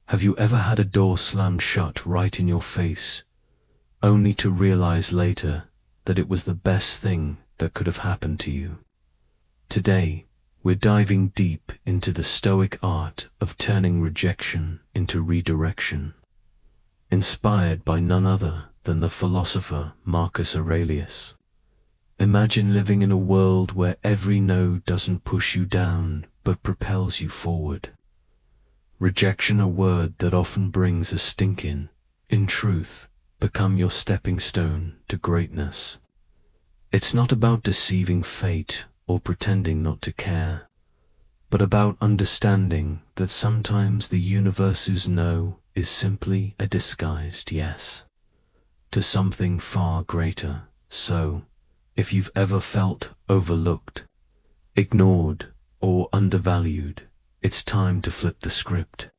Have you ever had a door slammed shut right in your face, only to realize later that it was the best thing that could have happened to you? Today, we're diving deep into the Stoic art of turning rejection into redirection, inspired by none other than the philosopher Marcus Aurelius. Imagine living in a world where every no doesn't push you down but propels you forward. Rejection, a word that often brings a stink in truth, become your stepping stone to greatness. It's not about deceiving fate or pretending not to care, but about understanding that sometimes the universe's no is simply a disguised yes to something far greater. So, if you've ever felt overlooked, ignored, or undervalued, it's time to flip the script.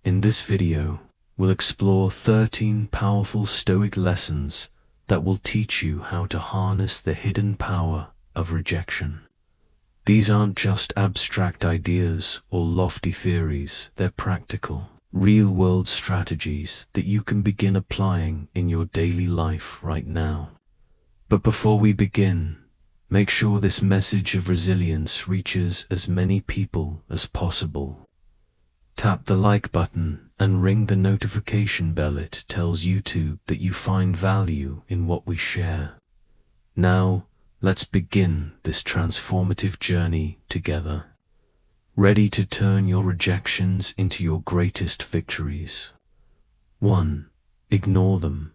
In this video, we'll explore 13 powerful Stoic lessons that will teach you how to harness the hidden power of rejection. These aren't just abstract ideas or lofty theories, they're practical, real-world strategies that you can begin applying in your daily life right now. But before we begin, make sure this message of resilience reaches as many people as possible. Tap the like button and ring the notification bell. It tells YouTube that you find value in what we share. Now, let's begin this transformative journey together. Ready to turn your rejections into your greatest victories. 1. Ignore them.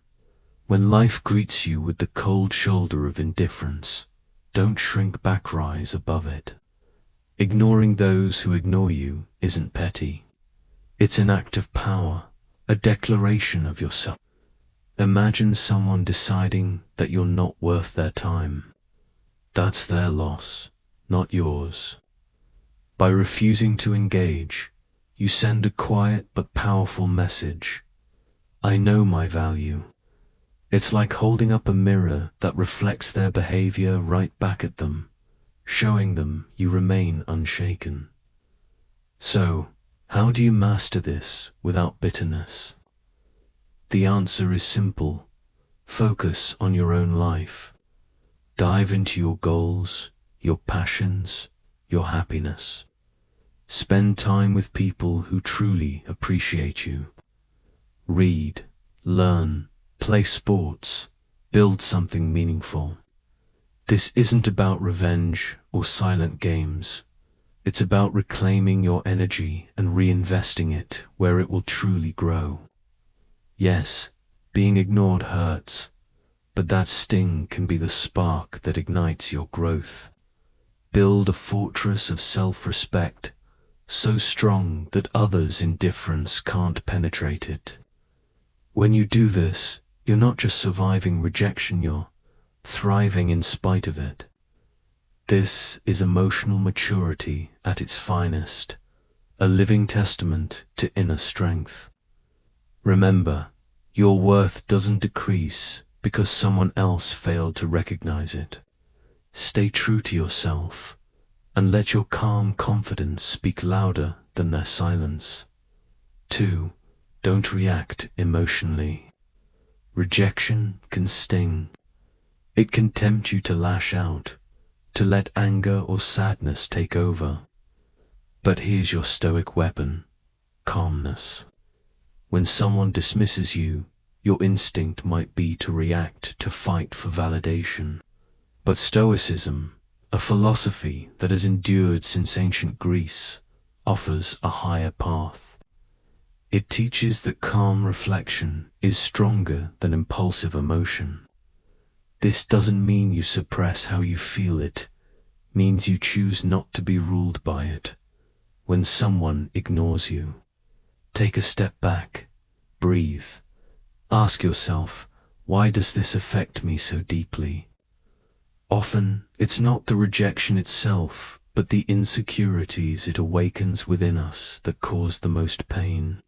When life greets you with the cold shoulder of indifference, don't shrink back, rise above it. Ignoring those who ignore you isn't petty. It's an act of power, a declaration of yourself. Imagine someone deciding that you're not worth their time. That's their loss, not yours. By refusing to engage, you send a quiet but powerful message. I know my value. It's like holding up a mirror that reflects their behavior right back at them, showing them you remain unshaken. So, how do you master this without bitterness? The answer is simple. Focus on your own life. Dive into your goals, your passions, your happiness. Spend time with people who truly appreciate you. Read, learn, play sports, build something meaningful. This isn't about revenge or silent games. It's about reclaiming your energy and reinvesting it where it will truly grow. Yes, being ignored hurts, but that sting can be the spark that ignites your growth. Build a fortress of self-respect, so strong that others' indifference can't penetrate it. When you do this, you're not just surviving rejection, you're thriving in spite of it. This is emotional maturity at its finest, a living testament to inner strength. Remember, your worth doesn't decrease because someone else failed to recognize it. Stay true to yourself, and let your calm confidence speak louder than their silence. 2. Don't react emotionally. Rejection can sting. It can tempt you to lash out, to let anger or sadness take over. But here's your Stoic weapon: calmness. When someone dismisses you, your instinct might be to react, to fight for validation. But Stoicism, a philosophy that has endured since ancient Greece, offers a higher path. It teaches that calm reflection is stronger than impulsive emotion. This doesn't mean you suppress how you feel, it means you choose not to be ruled by it. When someone ignores you, take a step back, breathe, ask yourself, why does this affect me so deeply? Often, it's not the rejection itself, but the insecurities it awakens within us that cause the most pain.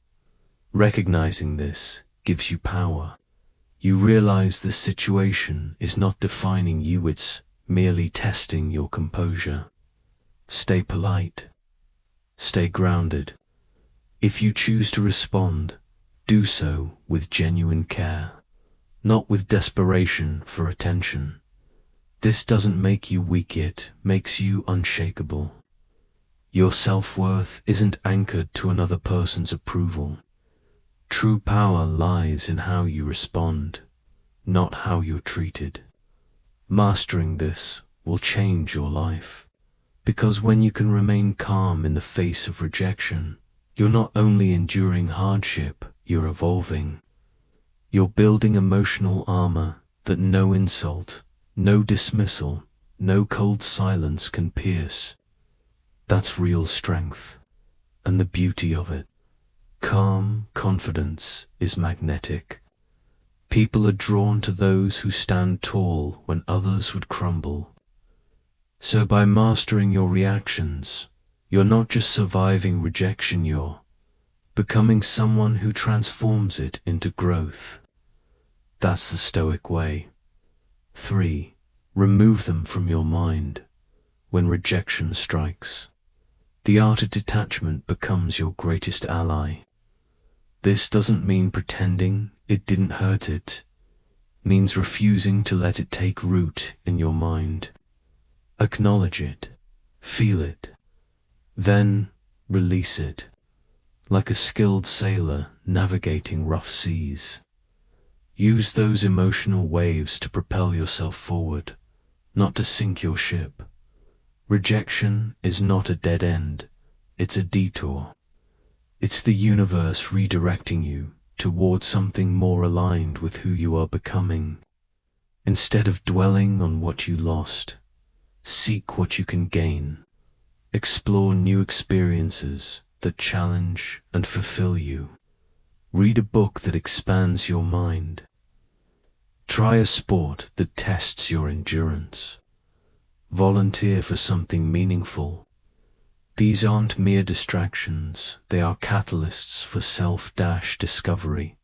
Recognizing this gives you power. You realize the situation is not defining you, it's merely testing your composure. Stay polite. Stay grounded. If you choose to respond, do so with genuine care, not with desperation for attention. This doesn't make you weak, it makes you unshakable. Your self-worth isn't anchored to another person's approval. True power lies in how you respond, not how you're treated. Mastering this will change your life, because when you can remain calm in the face of rejection, you're not only enduring hardship, you're evolving. You're building emotional armor that no insult, no dismissal, no cold silence can pierce. That's real strength, and the beauty of it. Calm confidence is magnetic. People are drawn to those who stand tall when others would crumble. So by mastering your reactions, you're not just surviving rejection, you're becoming someone who transforms it into growth. That's the Stoic way. 3. Remove them from your mind. When rejection strikes, the art of detachment becomes your greatest ally. This doesn't mean pretending it didn't hurt, it means refusing to let it take root in your mind. Acknowledge it, feel it, then release it, like a skilled sailor navigating rough seas. Use those emotional waves to propel yourself forward, not to sink your ship. Rejection is not a dead end, it's a detour. It's the universe redirecting you toward something more aligned with who you are becoming. Instead of dwelling on what you lost, seek what you can gain. Explore new experiences that challenge and fulfill you. Read a book that expands your mind. Try a sport that tests your endurance. Volunteer for something meaningful. These aren't mere distractions, they are catalysts for self-discovery.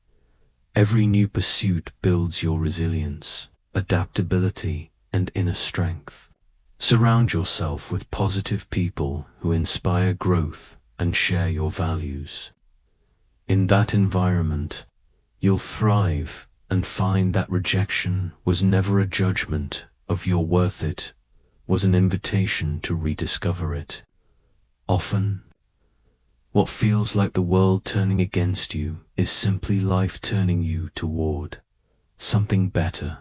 Every new pursuit builds your resilience, adaptability, and inner strength. Surround yourself with positive people who inspire growth and share your values. In that environment, you'll thrive and find that rejection was never a judgment of your worth, it was an invitation to rediscover it. Often, what feels like the world turning against you is simply life turning you toward something better.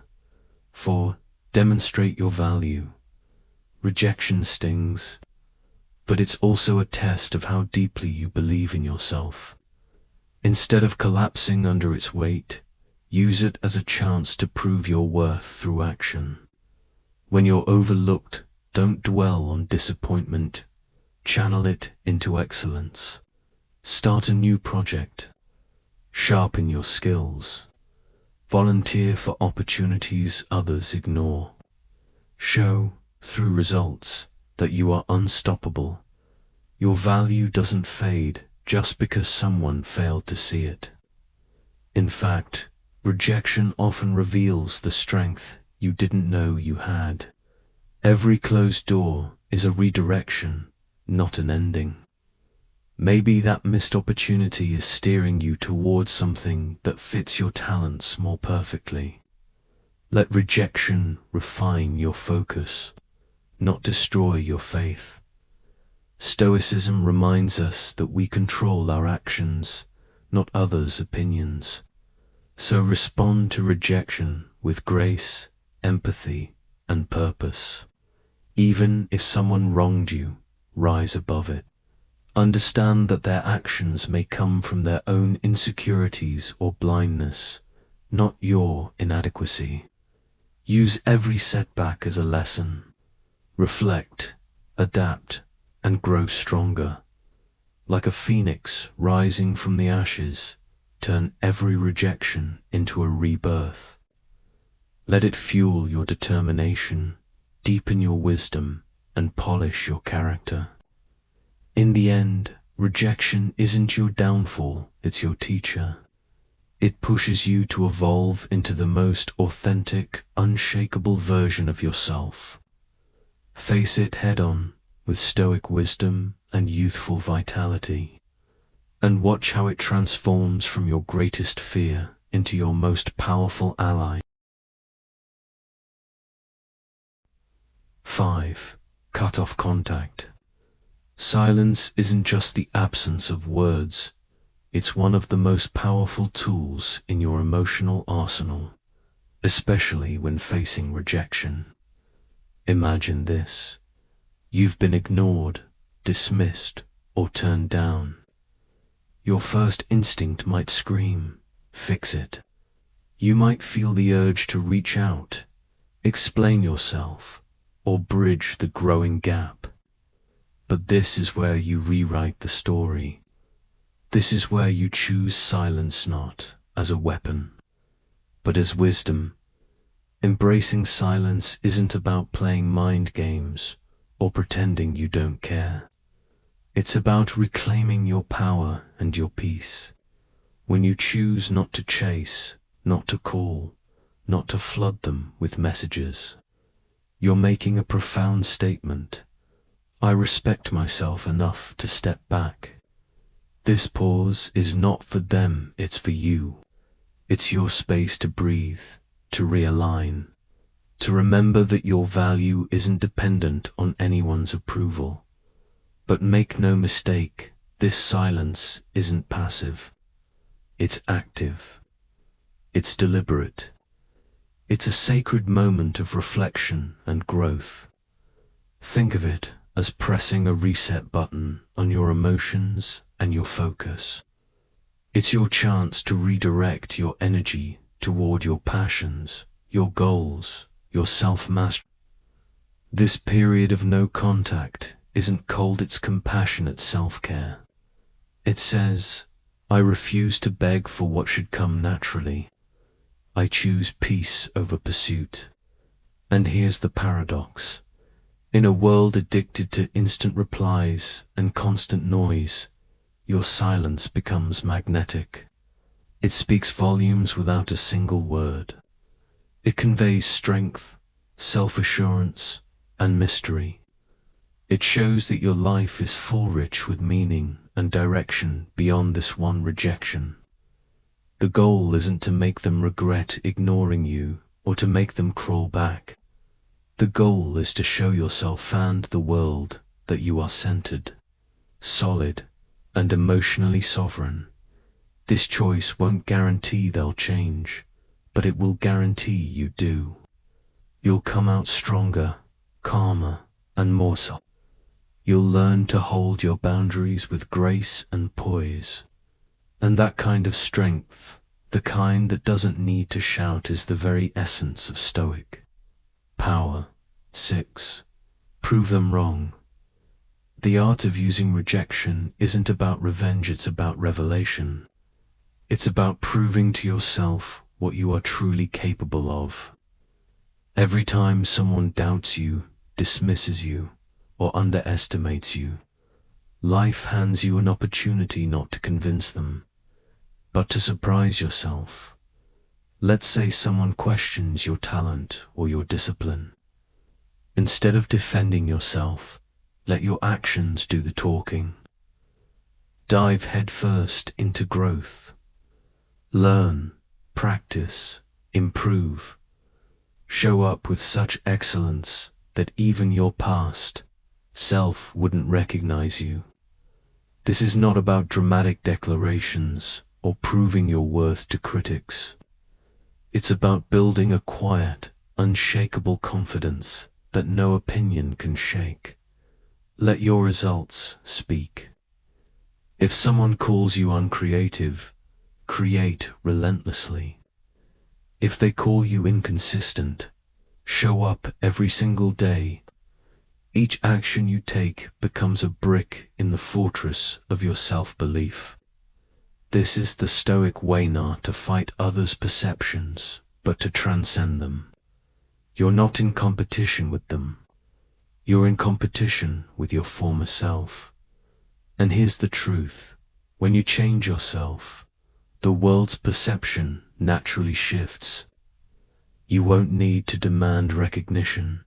Demonstrate your value. Rejection stings, but it's also a test of how deeply you believe in yourself. Instead of collapsing under its weight, use it as a chance to prove your worth through action. When you're overlooked, don't dwell on disappointment. Channel it into excellence. Start a new project. Sharpen your skills. Volunteer for opportunities others ignore. Show, through results, that you are unstoppable. Your value doesn't fade just because someone failed to see it. In fact, rejection often reveals the strength you didn't know you had. Every closed door is a redirection, not an ending. Maybe that missed opportunity is steering you towards something that fits your talents more perfectly. Let rejection refine your focus, not destroy your faith. Stoicism reminds us that we control our actions, not others' opinions. So respond to rejection with grace, empathy, and purpose. Even if someone wronged you, rise above it. Understand that their actions may come from their own insecurities or blindness, not your inadequacy. Use every setback as a lesson. Reflect, adapt, and grow stronger. Like a phoenix rising from the ashes, turn every rejection into a rebirth. Let it fuel your determination, deepen your wisdom, and polish your character. In the end, rejection isn't your downfall, it's your teacher. It pushes you to evolve into the most authentic, unshakable version of yourself. Face it head-on, with stoic wisdom and youthful vitality. and watch how it transforms from your greatest fear into your most powerful ally. 5. Cut off contact. Silence isn't just the absence of words, it's one of the most powerful tools in your emotional arsenal, especially when facing rejection. Imagine this. You've been ignored, dismissed, or turned down. Your first instinct might scream, "Fix it." You might feel the urge to reach out, explain yourself, or bridge the growing gap. But this is where you rewrite the story. This is where you choose silence not as a weapon, but as wisdom. Embracing silence isn't about playing mind games or pretending you don't care. It's about reclaiming your power and your peace. When you choose not to chase, not to call, not to flood them with messages, you're making a profound statement. I respect myself enough to step back. This pause is not for them, it's for you. It's your space to breathe, to realign, to remember that your value isn't dependent on anyone's approval. But make no mistake, this silence isn't passive. It's active. It's deliberate. It's a sacred moment of reflection and growth. Think of it as pressing a reset button on your emotions and your focus. It's your chance to redirect your energy toward your passions, your goals, your self-mastery. This period of no contact isn't cold, it's compassionate self-care. It says, I refuse to beg for what should come naturally. I choose peace over pursuit. And here's the paradox. In a world addicted to instant replies and constant noise, your silence becomes magnetic. It speaks volumes without a single word. It conveys strength, self-assurance, and mystery. It shows that your life is full, rich with meaning and direction beyond this one rejection. The goal isn't to make them regret ignoring you or to make them crawl back. The goal is to show yourself and the world that you are centered, solid, and emotionally sovereign. This choice won't guarantee they'll change, but it will guarantee you do. You'll come out stronger, calmer, and more so. You'll learn to hold your boundaries with grace and poise. And that kind of strength, the kind that doesn't need to shout, is the very essence of Stoic power. 6. Prove them wrong. The art of using rejection isn't about revenge, it's about revelation. It's about proving to yourself what you are truly capable of. Every time someone doubts you, dismisses you, or underestimates you, life hands you an opportunity not to convince them, but to surprise yourself. Let's say someone questions your talent or your discipline. Instead of defending yourself, let your actions do the talking. Dive headfirst into growth. Learn, practice, improve. Show up with such excellence that even your past self wouldn't recognize you. This is not about dramatic declarations or proving your worth to critics. It's about building a quiet, unshakable confidence that no opinion can shake. Let your results speak. If someone calls you uncreative, create relentlessly. If they call you inconsistent, show up every single day. Each action you take becomes a brick in the fortress of your self-belief. This is the Stoic way, not to fight others' perceptions, but to transcend them. You're not in competition with them. You're in competition with your former self. And here's the truth. When you change yourself, the world's perception naturally shifts. You won't need to demand recognition.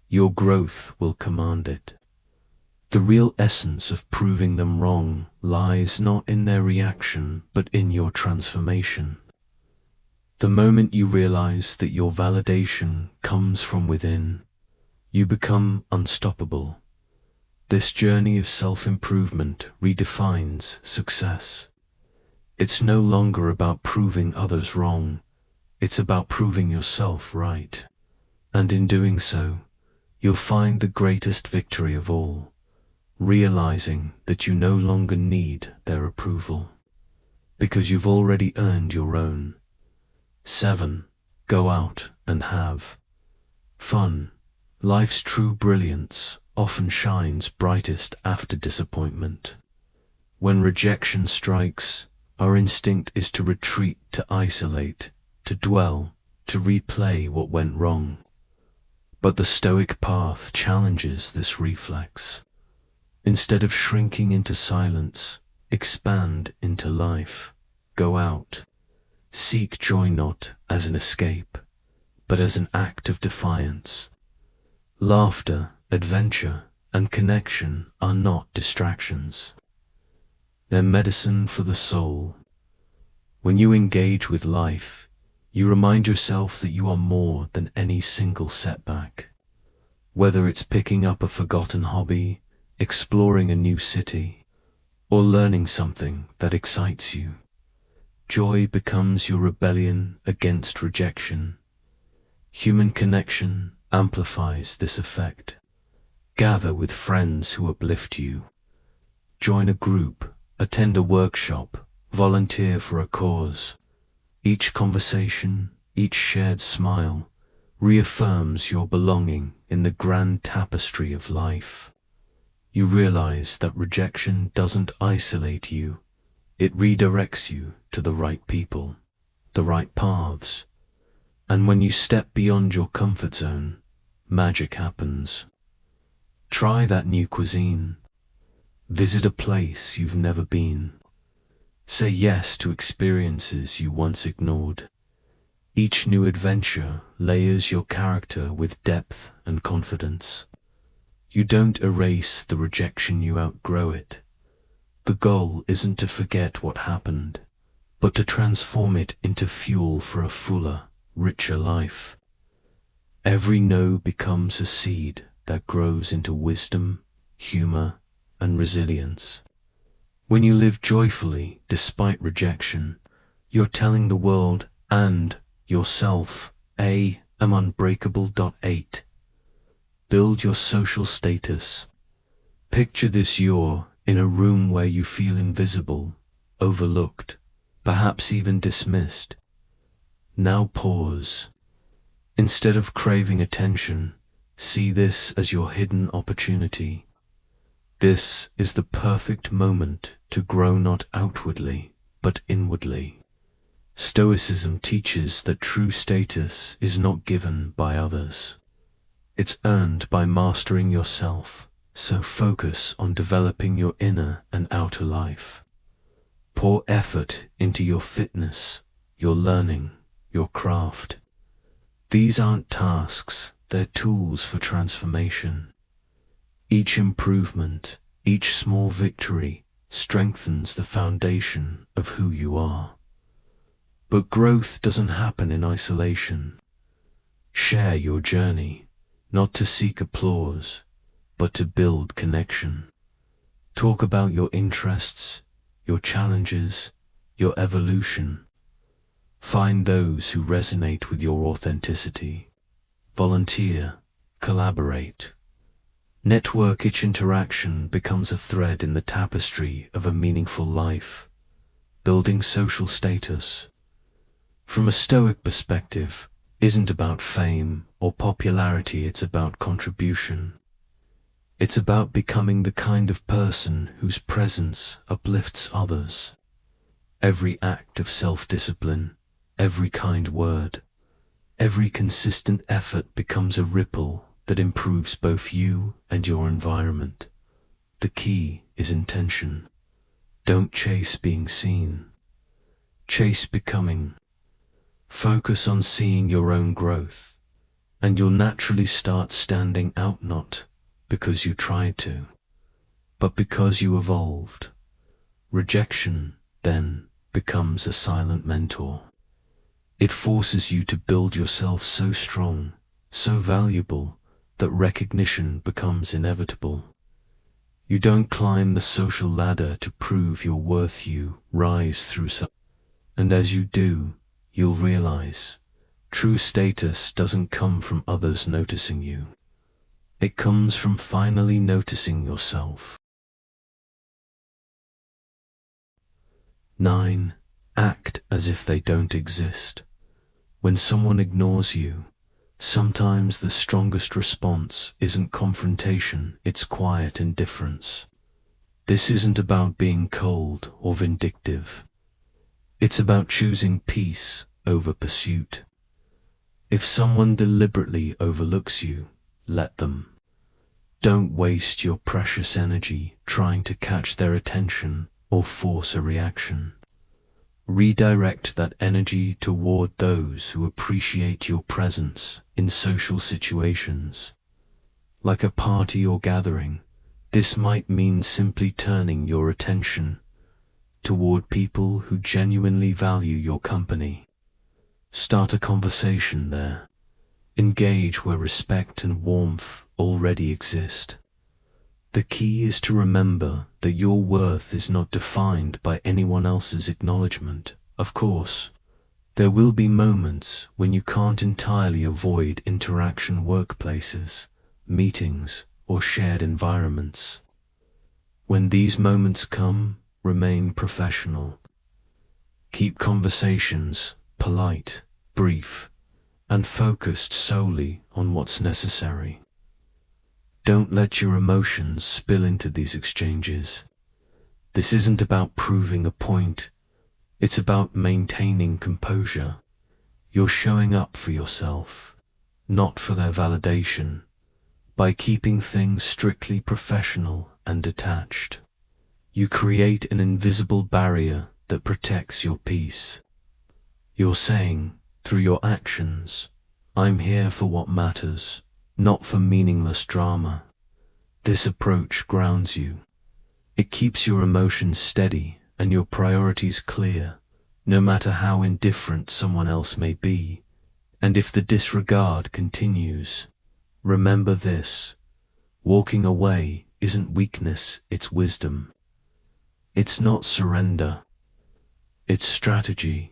Your growth will command it. The real essence of proving them wrong lies not in their reaction, but in your transformation. The moment you realize that your validation comes from within, you become unstoppable. This journey of self-improvement redefines success. It's no longer about proving others wrong, it's about proving yourself right. And in doing so, you'll find the greatest victory of all, realizing that you no longer need their approval, because you've already earned your own. 7. Go out and have fun. Life's true brilliance often shines brightest after disappointment. When rejection strikes, our instinct is to retreat, to isolate, to dwell, to replay what went wrong. But the Stoic path challenges this reflex. Instead of shrinking into silence, expand into life. Go out. Seek joy not as an escape, but as an act of defiance. Laughter, adventure, and connection are not distractions. They're medicine for the soul. When you engage with life, you remind yourself that you are more than any single setback. Whether it's picking up a forgotten hobby, exploring a new city, or learning something that excites you, joy becomes your rebellion against rejection. Human connection amplifies this effect. Gather with friends who uplift you. Join a group, attend a workshop, volunteer for a cause. Each conversation, each shared smile, reaffirms your belonging in the grand tapestry of life. You realize that rejection doesn't isolate you, it redirects you to the right people, the right paths. And when you step beyond your comfort zone, magic happens. Try that new cuisine. Visit a place you've never been. Say yes to experiences you once ignored. Each new adventure layers your character with depth and confidence. You don't erase the rejection, you outgrow it. The goal isn't to forget what happened, but to transform it into fuel for a fuller, richer life. Every no becomes a seed that grows into wisdom, humor, and resilience. When you live joyfully despite rejection, you're telling the world and yourself, I am unbreakable. 8. Build your social status. Picture this: you're in a room where you feel invisible, overlooked, perhaps even dismissed. Now pause. Instead of craving attention, see this as your hidden opportunity. This is the perfect moment to grow not outwardly, but inwardly. Stoicism teaches that true status is not given by others. It's earned by mastering yourself, so focus on developing your inner and outer life. Pour effort into your fitness, your learning, your craft. These aren't tasks, they're tools for transformation. Each improvement, each small victory, strengthens the foundation of who you are. But growth doesn't happen in isolation. Share your journey, not to seek applause, but to build connection. Talk about your interests, your challenges, your evolution. Find those who resonate with your authenticity. Volunteer, collaborate. Network. Each interaction becomes a thread in the tapestry of a meaningful life, building social status. From a Stoic perspective, isn't about fame or popularity, it's about contribution. It's about becoming the kind of person whose presence uplifts others. Every act of self-discipline, every kind word, every consistent effort becomes a ripple that improves both you and your environment. The key is intention. Don't chase being seen. Chase becoming. Focus on seeing your own growth, and you'll naturally start standing out, not because you tried to, but because you evolved. Rejection, then, becomes a silent mentor. It forces you to build yourself so strong, so valuable, that recognition becomes inevitable. You don't climb the social ladder to prove your worth, you rise through and as you do, you'll realize, true status doesn't come from others noticing you. It comes from finally noticing yourself. 9. Act as if they don't exist. When someone ignores you, sometimes the strongest response isn't confrontation, it's quiet indifference. This isn't about being cold or vindictive. It's about choosing peace over pursuit. If someone deliberately overlooks you, let them. Don't waste your precious energy trying to catch their attention or force a reaction. Redirect that energy toward those who appreciate your presence in social situations. Like a party or gathering, this might mean simply turning your attention toward people who genuinely value your company. Start a conversation there. Engage where respect and warmth already exist. The key is to remember that your worth is not defined by anyone else's acknowledgement. Of course, there will be moments when you can't entirely avoid interaction, workplaces, meetings, or shared environments. When these moments come, remain professional. Keep conversations polite, brief, and focused solely on what's necessary. Don't let your emotions spill into these exchanges. This isn't about proving a point. It's about maintaining composure. You're showing up for yourself, not for their validation, by keeping things strictly professional and detached. You create an invisible barrier that protects your peace. You're saying, through your actions, I'm here for what matters, not for meaningless drama. This approach grounds you. It keeps your emotions steady and your priorities clear, no matter how indifferent someone else may be. And if the disregard continues, remember this: walking away isn't weakness, it's wisdom. It's not surrender, it's strategy.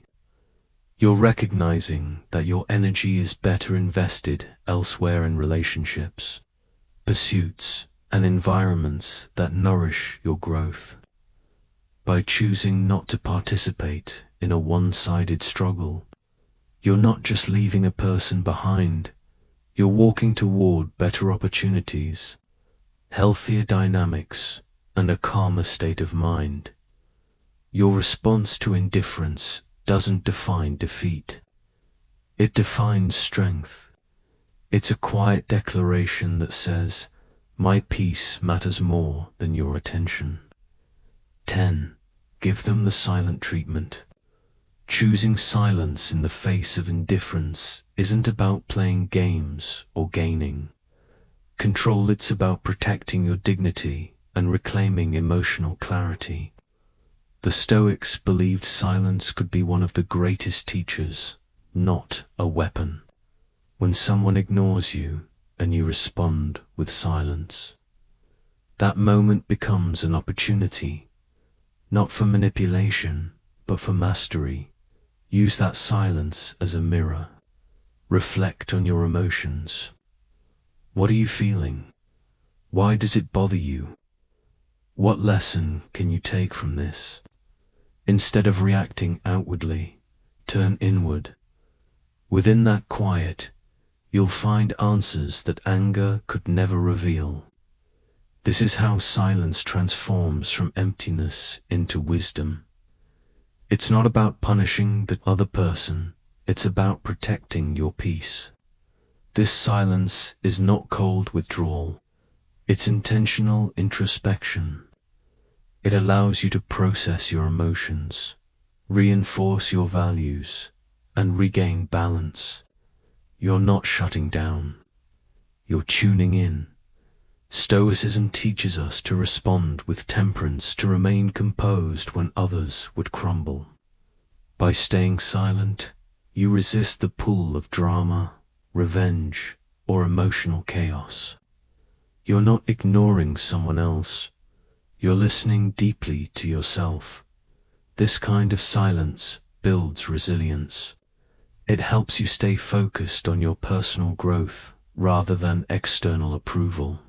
You're recognizing that your energy is better invested elsewhere in relationships, pursuits, and environments that nourish your growth. By choosing not to participate in a one-sided struggle, you're not just leaving a person behind, you're walking toward better opportunities, healthier dynamics, and a calmer state of mind. Your response to indifference doesn't define defeat. It defines strength. It's a quiet declaration that says, my peace matters more than your attention. 10. Give them the silent treatment. Choosing silence in the face of indifference isn't about playing games or gaining control. It's about protecting your dignity and reclaiming emotional clarity. The Stoics believed silence could be one of the greatest teachers, not a weapon. When someone ignores you and you respond with silence, that moment becomes an opportunity, not for manipulation, but for mastery. Use that silence as a mirror. Reflect on your emotions. What are you feeling? Why does it bother you? What lesson can you take from this? Instead of reacting outwardly, turn inward. Within that quiet, you'll find answers that anger could never reveal. This is how silence transforms from emptiness into wisdom. It's not about punishing the other person, it's about protecting your peace. This silence is not cold withdrawal, it's intentional introspection. It allows you to process your emotions, reinforce your values, and regain balance. You're not shutting down, you're tuning in. Stoicism teaches us to respond with temperance, to remain composed when others would crumble. By staying silent, you resist the pull of drama, revenge, or emotional chaos. You're not ignoring someone else. You're listening deeply to yourself. This kind of silence builds resilience. It helps you stay focused on your personal growth rather than external approval.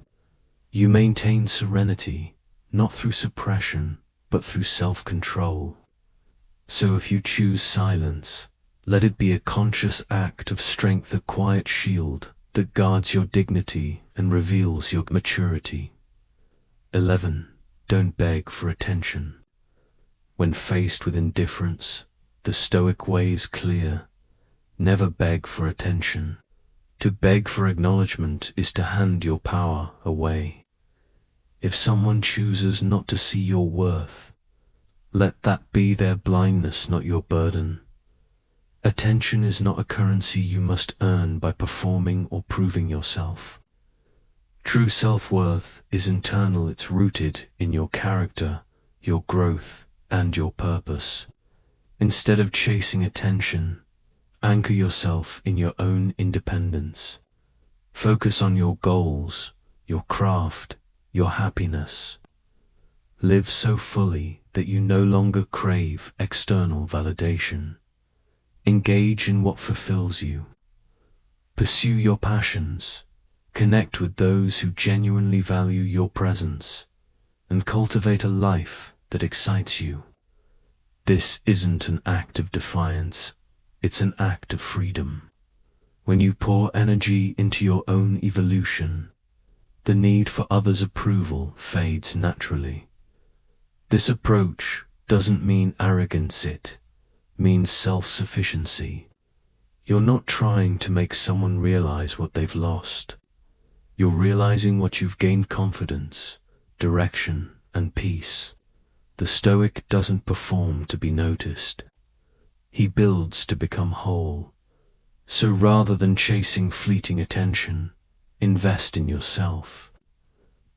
You maintain serenity, not through suppression, but through self-control. So if you choose silence, let it be a conscious act of strength, a quiet shield that guards your dignity and reveals your maturity. 11. Don't beg for attention. When faced with indifference, the Stoic way is clear. Never beg for attention. To beg for acknowledgement is to hand your power away. If someone chooses not to see your worth, let that be their blindness, not your burden. Attention is not a currency you must earn by performing or proving yourself. True self-worth is internal. It's rooted in your character, your growth, and your purpose. Instead of chasing attention, anchor yourself in your own independence. Focus on your goals, your craft, your happiness. Live so fully that you no longer crave external validation. Engage in what fulfills you. Pursue your passions. Connect with those who genuinely value your presence, and cultivate a life that excites you. This isn't an act of defiance, it's an act of freedom. When you pour energy into your own evolution, the need for others' approval fades naturally. This approach doesn't mean arrogance, it means self-sufficiency. You're not trying to make someone realize what they've lost. You're realizing what you've gained: confidence, direction, and peace. The Stoic doesn't perform to be noticed. He builds to become whole. So rather than chasing fleeting attention, invest in yourself.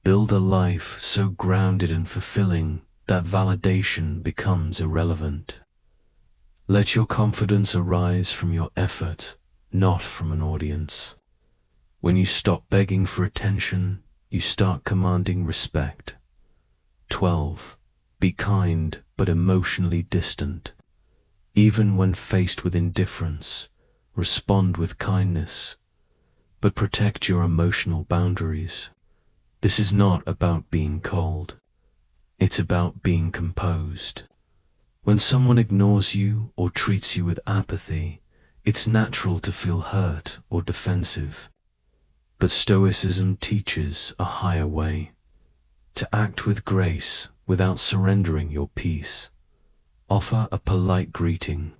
Build a life so grounded and fulfilling that validation becomes irrelevant. Let your confidence arise from your effort, not from an audience. When you stop begging for attention, you start commanding respect. 12. Be kind but emotionally distant. Even when faced with indifference, respond with kindness, but protect your emotional boundaries. This is not about being cold. It's about being composed. When someone ignores you or treats you with apathy, it's natural to feel hurt or defensive. But Stoicism teaches a higher way: to act with grace without surrendering your peace. Offer a polite greeting,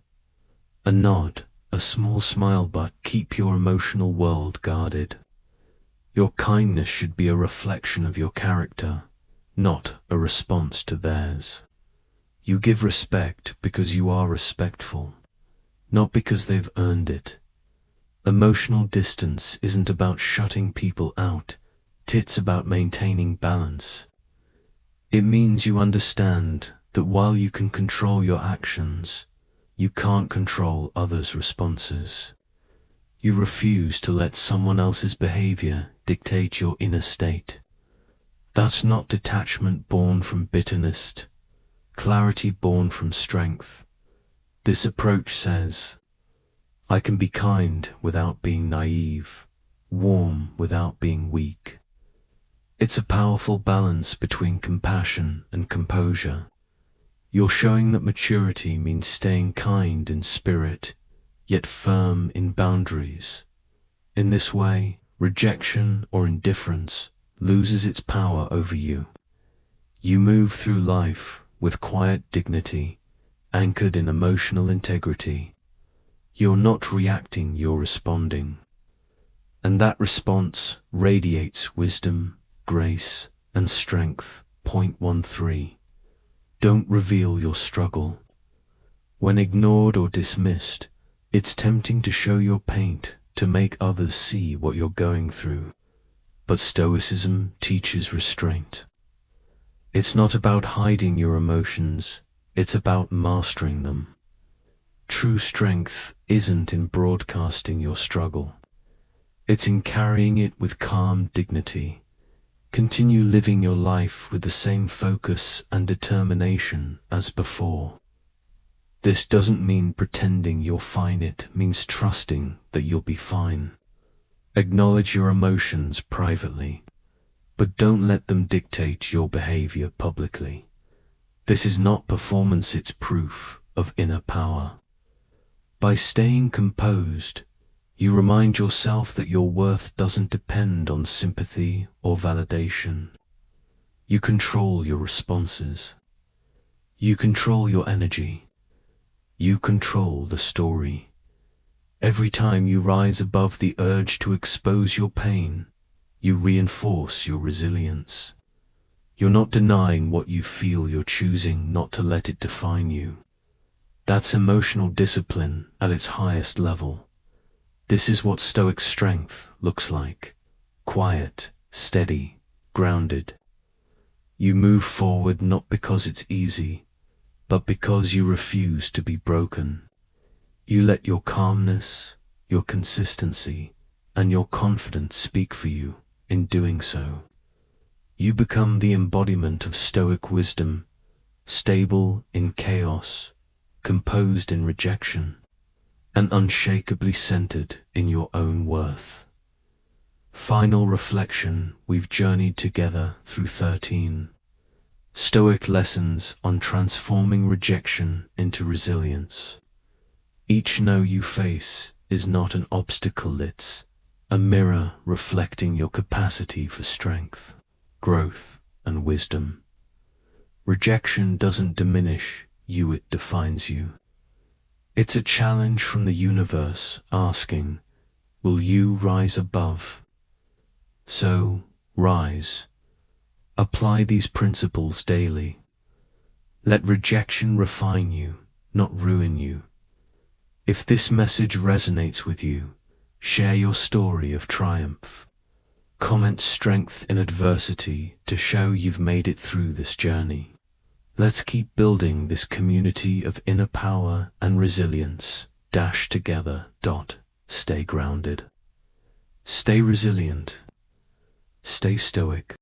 a nod, a small smile, but keep your emotional world guarded. Your kindness should be a reflection of your character, not a response to theirs. You give respect because you are respectful, not because they've earned it. Emotional distance isn't about shutting people out, it's about maintaining balance. It means you understand that while you can control your actions, you can't control others' responses. You refuse to let someone else's behavior dictate your inner state. That's not detachment born from bitterness, clarity born from strength. This approach says, I can be kind without being naive, warm without being weak. It's a powerful balance between compassion and composure. You're showing that maturity means staying kind in spirit, yet firm in boundaries. In this way, rejection or indifference loses its power over you. You move through life with quiet dignity, anchored in emotional integrity. You're not reacting, you're responding. And that response radiates wisdom, grace, and strength. Point 13. Don't reveal your struggle. When ignored or dismissed, it's tempting to show your pain, to make others see what you're going through. but Stoicism teaches restraint. It's not about hiding your emotions, it's about mastering them. True strength isn't in broadcasting your struggle. It's in carrying it with calm dignity. Continue living your life with the same focus and determination as before. This doesn't mean pretending you're fine, it means trusting that you'll be fine. Acknowledge your emotions privately, but don't let them dictate your behavior publicly. This is not performance, it's proof of inner power. By staying composed, you remind yourself that your worth doesn't depend on sympathy or validation. You control your responses. You control your energy. You control the story. Every time you rise above the urge to expose your pain, you reinforce your resilience. You're not denying what you feel, you're choosing not to let it define you. That's emotional discipline at its highest level. This is what Stoic strength looks like. Quiet, steady, grounded. You move forward not because it's easy, but because you refuse to be broken. You let your calmness, your consistency, and your confidence speak for you in doing so. You become the embodiment of Stoic wisdom, stable in chaos, composed in rejection, and unshakably centered in your own worth. Final reflection: we've journeyed together through 13 Stoic lessons on transforming rejection into resilience. Each no you face is not an obstacle, it's a mirror reflecting your capacity for strength, growth, and wisdom. Rejection doesn't diminish you, it defines you. It's a challenge from the universe asking, will you rise above? So, rise. Apply these principles daily. Let rejection refine you, not ruin you. If this message resonates with you, share your story of triumph. Comment strength in adversity to show you've made it through this journey. Let's keep building this community of inner power and resilience. Together. Stay grounded. Stay resilient. Stay stoic.